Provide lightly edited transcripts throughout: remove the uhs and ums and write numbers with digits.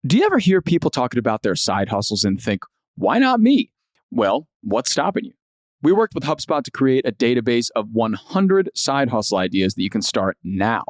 Do you ever hear people talking about their side hustles and think, why not me? Well, what's stopping you? We worked with HubSpot to create a database of 100 side hustle ideas that you can start now.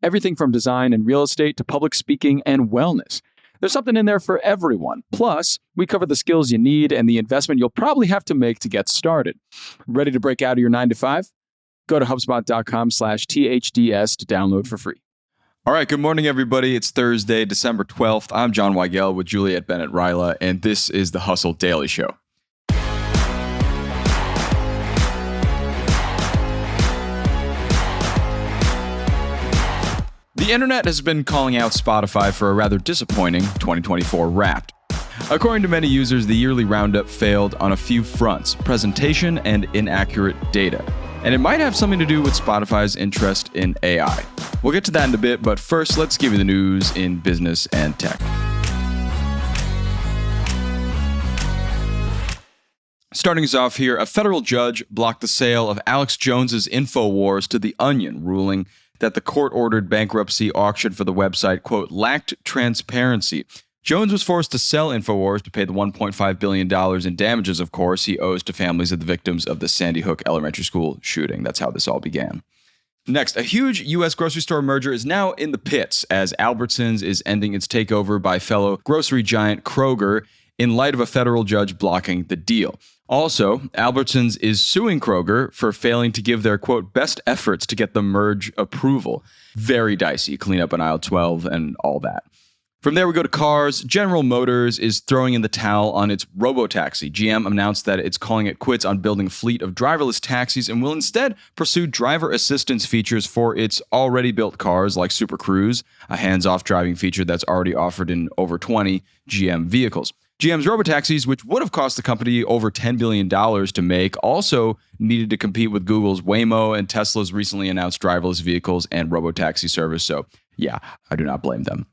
Everything from design and real estate to public speaking and wellness. There's something in there for everyone. Plus, we cover the skills you need and the investment you'll probably have to make to get started. Ready to break out of your 9-to-5? Go to HubSpot.com/THDS to download for free. All right, good morning, everybody. It's Thursday, December 12th. I'm John Weigell with Juliet, Bennett, and this is the Hustle Daily Show. The internet has been calling out Spotify for a rather disappointing 2024 Wrapped. According to many users, the yearly roundup failed on a few fronts: presentation and inaccurate data. And it might have something to do with Spotify's interest in AI. We'll get to that in a bit, but first, let's give you the news in business and tech. Starting us off here, a federal judge blocked the sale of Alex Jones's Infowars to The Onion, ruling that the court-ordered bankruptcy auction for the website, quote, lacked transparency. Jones was forced to sell Infowars to pay the $1.5 billion in damages, of course, he owes to families of the victims of the Sandy Hook Elementary School shooting. That's how this all began. Next, a huge U.S. grocery store merger is now in the pits as Albertsons is ending its takeover by fellow grocery giant Kroger in light of a federal judge blocking the deal. Also, Albertsons is suing Kroger for failing to give their, quote, best efforts to get the merge approval. Very dicey, clean up on aisle 12 and all that. From there, we go to cars. General Motors is throwing in the towel on its robotaxi. GM announced that it's calling it quits on building a fleet of driverless taxis and will instead pursue driver assistance features for its already built cars like Super Cruise, a hands-off driving feature that's already offered in over 20 GM vehicles. GM's robotaxis, which would have cost the company over $10 billion to make, also needed to compete with Google's Waymo and Tesla's recently announced driverless vehicles and robotaxi service. So, yeah, I do not blame them.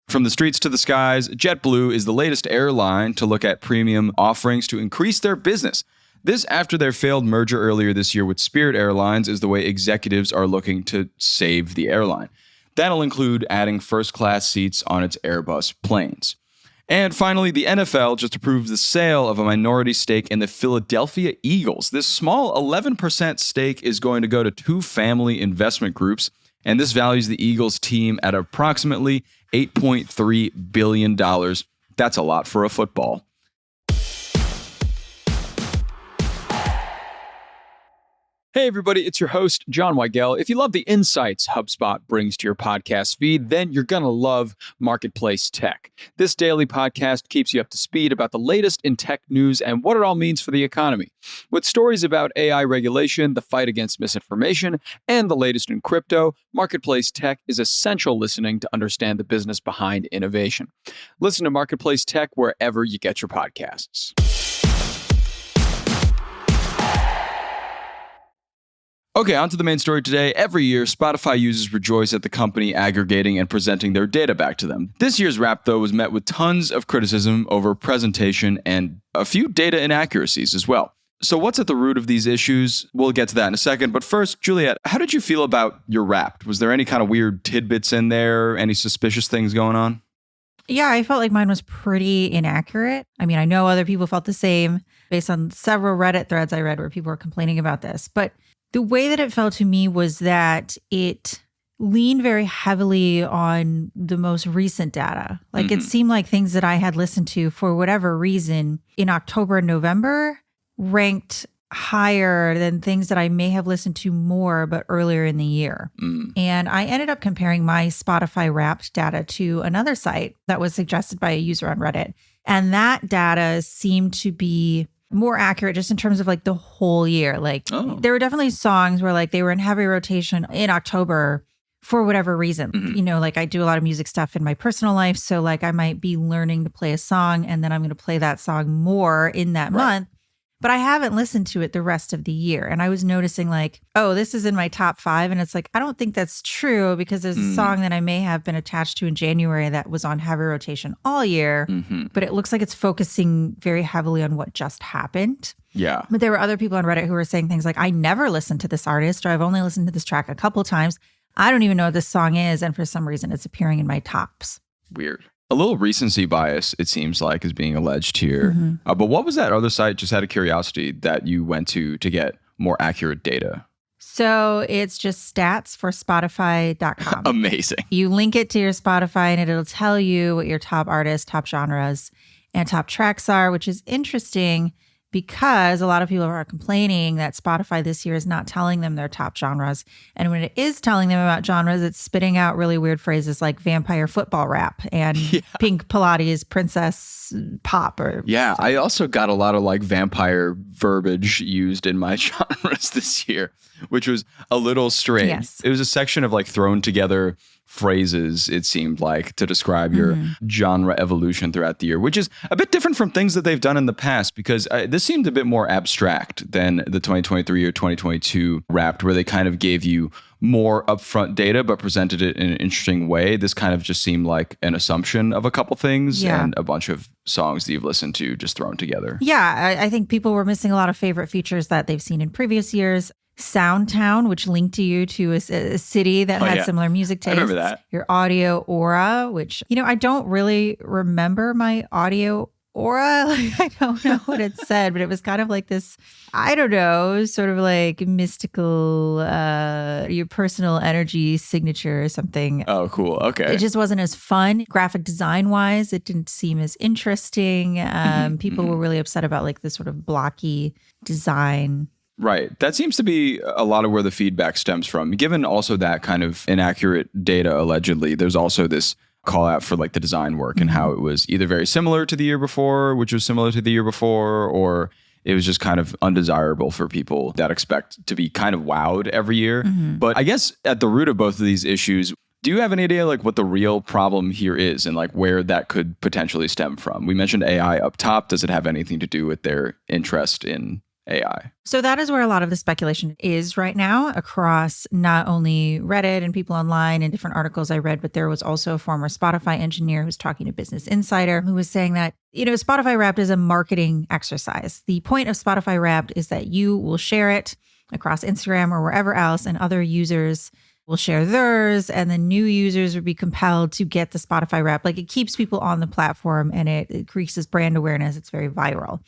From the streets to the skies, Jetblue is the latest airline to look at premium offerings to increase their business. This after their failed merger earlier this year with Spirit Airlines is the way executives are looking to save the airline. That'll include adding first-class seats on its Airbus planes. And finally, the NFL just approved the sale of a minority stake in the Philadelphia Eagles. This small 11% stake is going to go to two family investment groups, and this values the Eagles team at approximately $8.3 billion. That's a lot for a football. Hey everybody, it's your host, John Weigell. If you love the insights HubSpot brings to your podcast feed, then you're going to love Marketplace Tech. This daily podcast keeps you up to speed about the latest in tech news and what it all means for the economy. With stories about AI regulation, the fight against misinformation, and the latest in crypto, Marketplace Tech is essential listening to understand the business behind innovation. Listen to Marketplace Tech wherever you get your podcasts. Okay, on to the main story today. Every year, Spotify users rejoice at the company aggregating and presenting their data back to them. This year's Wrap, though, was met with tons of criticism over presentation and a few data inaccuracies as well. So what's at the root of these issues? We'll get to that in a second. But first, Juliet, how did you feel about your Wrapped? Was there any kind of weird tidbits in there? Any suspicious things going on? Yeah, I felt like mine was pretty inaccurate. I mean, I know other people felt the same based on several Reddit threads I read where people were complaining about this. But the way that it felt to me was that it leaned very heavily on the most recent data. Like it seemed like things that I had listened to for whatever reason in October and November ranked higher than things that I may have listened to more, but earlier in the year. And I ended up comparing my Spotify Wrapped data to another site that was suggested by a user on Reddit. And that data seemed to be more accurate just in terms of like the whole year. Like there were definitely songs where like they were in heavy rotation in October for whatever reason. You know, like I do a lot of music stuff in my personal life. So like I might be learning to play a song and then I'm going to play that song more in that month. But I haven't listened to it the rest of the year. And I was noticing like, oh, this is in my top 5. And it's like, I don't think that's true because there's a song that I may have been attached to in January that was on heavy rotation all year. But it looks like it's focusing very heavily on what just happened. Yeah. But there were other people on Reddit who were saying things like, I never listened to this artist, or I've only listened to this track a couple times. I don't even know what this song is. And for some reason, it's appearing in my tops. Weird. A little recency bias, it seems like, is being alleged here. But what was that other site, just out of curiosity, that you went to get more accurate data? So it's just stats for Spotify.com. Amazing. You link it to your Spotify and it'll tell you what your top artists, top genres, and top tracks are, which is interesting because a lot of people are complaining that Spotify this year is not telling them their top genres. And when it is telling them about genres, it's spitting out really weird phrases like vampire football rap and pink Pilates princess pop. Yeah, I also got a lot of like vampire verbiage used in my genres this year, which was a little strange. Yes. It was a section of like thrown together phrases, it seemed like, to describe your genre evolution throughout the year, which is a bit different from things that they've done in the past, because this seemed a bit more abstract than the 2023 or 2022 Wrapped, where they kind of gave you more upfront data but presented it in an interesting way. This kind of just seemed like an assumption of a couple things and a bunch of songs that you've listened to just thrown together. Yeah, I think people were missing a lot of favorite features that they've seen in previous years. Soundtown, which linked you to a city that had similar music tastes. I remember that. Your audio aura, which, I don't really remember my audio aura. Like, I don't know what it said, but it was kind of like this, I don't know, sort of like mystical, your personal energy signature or something. Oh, cool. Okay. It just wasn't as fun. Graphic design wise, it didn't seem as interesting. People were really upset about like this sort of blocky design. Right. That seems to be a lot of where the feedback stems from. Given also that kind of inaccurate data, allegedly, there's also this call out for like the design work and how it was either very similar to the year before, which was similar to the year before, or it was just kind of undesirable for people that expect to be kind of wowed every year. But I guess at the root of both of these issues, do you have any idea like what the real problem here is and like where that could potentially stem from? We mentioned AI up top. Does it have anything to do with their interest in AI? So that is where a lot of the speculation is right now across not only Reddit and people online and different articles I read, but there was also a former Spotify engineer who's talking to Business Insider who was saying that, Spotify Wrapped is a marketing exercise. The point of Spotify Wrapped is that you will share it across Instagram or wherever else, and other users will share theirs, and the new users would be compelled to get the Spotify Wrapped. Like, it keeps people on the platform and it increases brand awareness. It's very viral.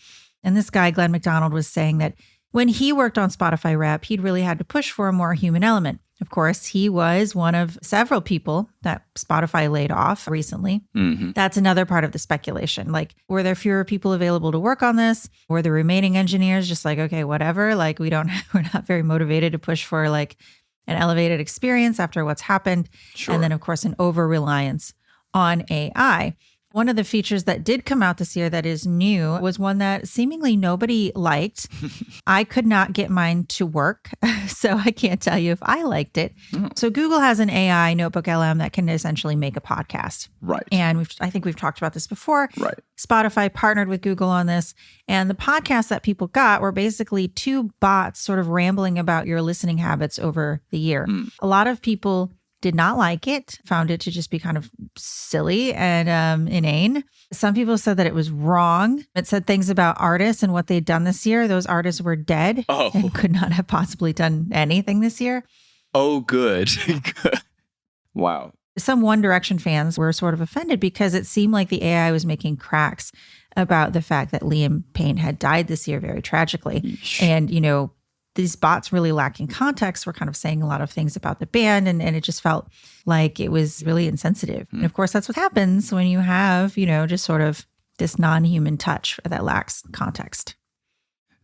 And this guy, Glenn McDonald, was saying that when he worked on Spotify Wrapped, he'd really had to push for a more human element. Of course, he was one of several people that Spotify laid off recently. That's another part of the speculation. Like, were there fewer people available to work on this? Were the remaining engineers just like, okay, whatever, like we're not very motivated to push for like an elevated experience after what's happened. And then, of course, an over-reliance on AI. One of the features that did come out this year that is new was one that seemingly nobody liked. I could not get mine to work, so I can't tell you if I liked it. So Google has an AI Notebook LM that can essentially make a podcast. Right. And I think we've talked about this before. Right. Spotify partnered with Google on this. And the podcasts that people got were basically two bots sort of rambling about your listening habits over the year. A lot of people did not like it, found it to just be kind of silly and inane. Some people said that it was wrong. It said things about artists and what they'd done this year. Those artists were dead and could not have possibly done anything this year. Oh, good. Wow. Some One Direction fans were sort of offended because it seemed like the AI was making cracks about the fact that Liam Payne had died this year very tragically. Yeesh. And, these bots really lacking context were kind of saying a lot of things about the band, and it just felt like it was really insensitive. And of course, that's what happens when you have, just sort of this non-human touch that lacks context.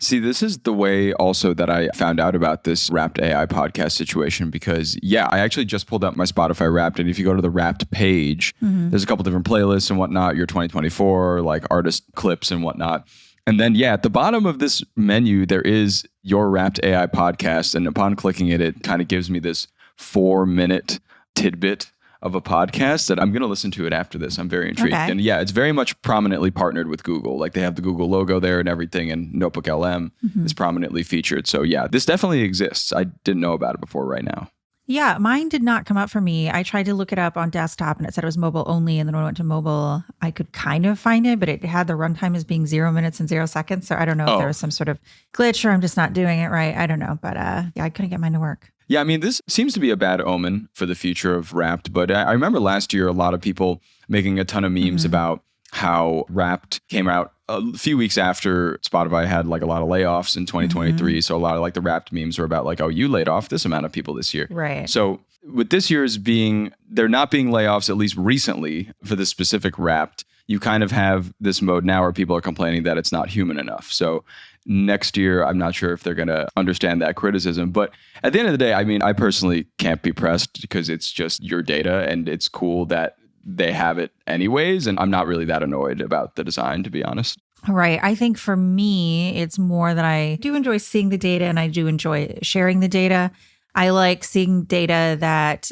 See, this is the way also that I found out about this Wrapped AI podcast situation because, I actually just pulled up my Spotify Wrapped. And if you go to the Wrapped page, there's a couple different playlists and whatnot, your 2024, like artist clips and whatnot. And then, at the bottom of this menu, there is your Wrapped AI podcast. And upon clicking it, it kind of gives me this 4-minute tidbit of a podcast that I'm going to listen to it after this. I'm very intrigued. Okay. And it's very much prominently partnered with Google. Like they have the Google logo there and everything, and Notebook LM is prominently featured. So this definitely exists. I didn't know about it before right now. Yeah, mine did not come up for me. I tried to look it up on desktop and it said it was mobile only. And then when I went to mobile, I could kind of find it, but it had the runtime as being 0 minutes and 0 seconds. So I don't know if there was some sort of glitch or I'm just not doing it right. I don't know. But I couldn't get mine to work. Yeah, I mean, this seems to be a bad omen for the future of Wrapped, but I remember last year a lot of people making a ton of memes about how Wrapped came out a few weeks after Spotify had like a lot of layoffs in 2023. So a lot of like the Wrapped memes were about like, oh, you laid off this amount of people this year. Right. So with this year's being, there not being layoffs, at least recently for this specific Wrapped, you kind of have this mode now where people are complaining that it's not human enough. So next year, I'm not sure if they're going to understand that criticism. But at the end of the day, I mean, I personally can't be pressed because it's just your data and it's cool that they have it anyways. And I'm not really that annoyed about the design, to be honest. Right. I think for me, it's more that I do enjoy seeing the data and I do enjoy sharing the data. I like seeing data that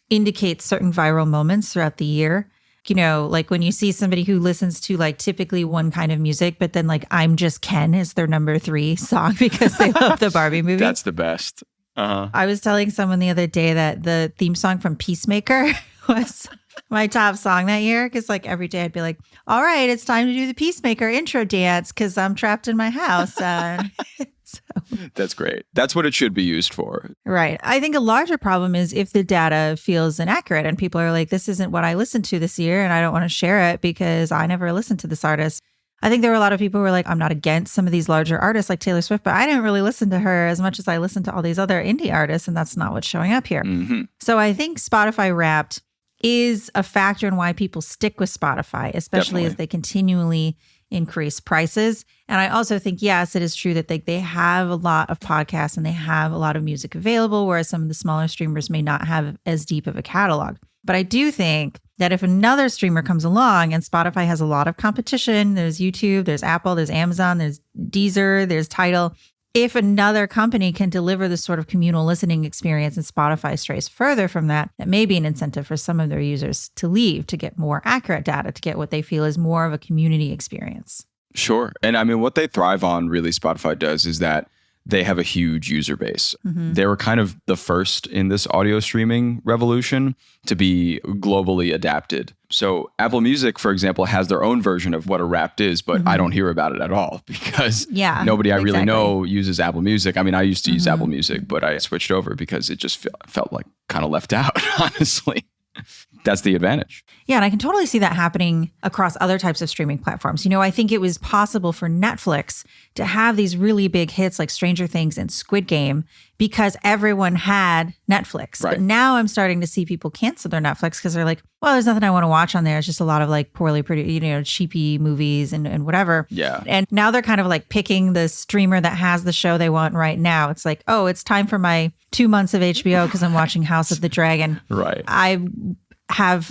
indicates certain viral moments throughout the year. You know, like when you see somebody who listens to like typically one kind of music, but then like I'm Just Ken is their number 3 song because they love the Barbie movie. That's the best. I was telling someone the other day that the theme song from Peacemaker was my top song that year. Because like every day I'd be like, all right, it's time to do the Peacemaker intro dance because I'm trapped in my house. That's great. That's what it should be used for. Right. I think a larger problem is if the data feels inaccurate and people are like, this isn't what I listened to this year and I don't want to share it because I never listened to this artist. I think there were a lot of people who were like, I'm not against some of these larger artists like Taylor Swift, but I didn't really listen to her as much as I listened to all these other indie artists, and that's not what's showing up here. So I think Spotify Wrapped is a factor in why people stick with Spotify, especially as they continually increase prices. And I also think, yes, it is true that they have a lot of podcasts and they have a lot of music available, whereas some of the smaller streamers may not have as deep of a catalog. But I do think that if another streamer comes along, and Spotify has a lot of competition, there's YouTube, there's Apple, there's Amazon, there's Deezer, there's Tidal. If another company can deliver this sort of communal listening experience and Spotify strays further from that, that may be an incentive for some of their users to leave, to get more accurate data, to get what they feel is more of a community experience. Sure. And I mean, what they thrive on, really, Spotify does, is that they have a huge user base. They were kind of the first in this audio streaming revolution to be globally adapted. So Apple Music, for example, has their own version of what a Wrapped is, but I don't hear about it at all because nobody I really know uses Apple Music. I mean, I used to use Apple Music, but I switched over because it just felt like kind of left out, honestly. That's the advantage. Yeah, and I can totally see that happening across other types of streaming platforms. You know, I think it was possible for Netflix to have these really big hits like Stranger Things and Squid Game because everyone had Netflix. Right. But now I'm starting to see people cancel their Netflix because they're like, well, there's nothing I want to watch on there. It's just a lot of like poorly produced, you know, cheapy movies and whatever. Yeah. And now they're kind of like picking the streamer that has the show they want right now. It's like, oh, it's time for my 2 months of HBO because I'm watching House of the Dragon. Right.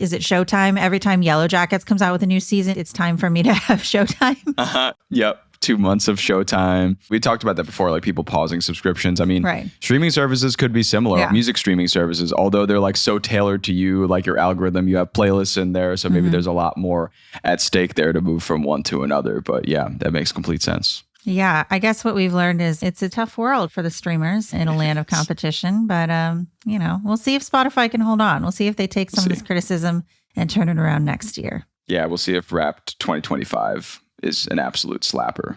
Is it Showtime? Every time Yellow Jackets comes out with a new season, it's time for me to have Showtime. Yep. 2 months of Showtime. We talked about that before, like people pausing subscriptions. I mean, streaming services could be similar. Yeah. Music streaming services, although they're like so tailored to you, like your algorithm, you have playlists in there. So maybe there's a lot more at stake there to move from one to another. But yeah, that makes complete sense. Yeah, I guess what we've learned is it's a tough world for the streamers in a land of competition. But, you know, we'll see if Spotify can hold on. We'll see if they take some of this criticism and turn it around next year. Yeah, we'll see if Wrapped 2025 is an absolute slapper.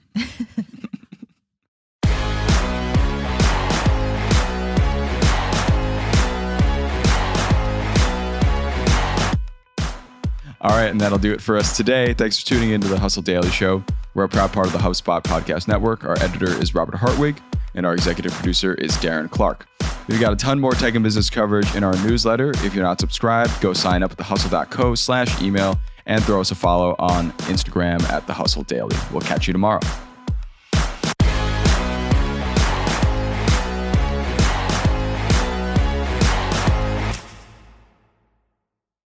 All right, and that'll do it for us today. Thanks for tuning into the Hustle Daily Show. We're a proud part of the HubSpot Podcast Network. Our editor is Robert Hartwig, and our executive producer is Darren Clark. We've got a ton more tech and business coverage in our newsletter. If you're not subscribed, go sign up at thehustle.co/email and throw us a follow on Instagram at The Hustle Daily. We'll catch you tomorrow.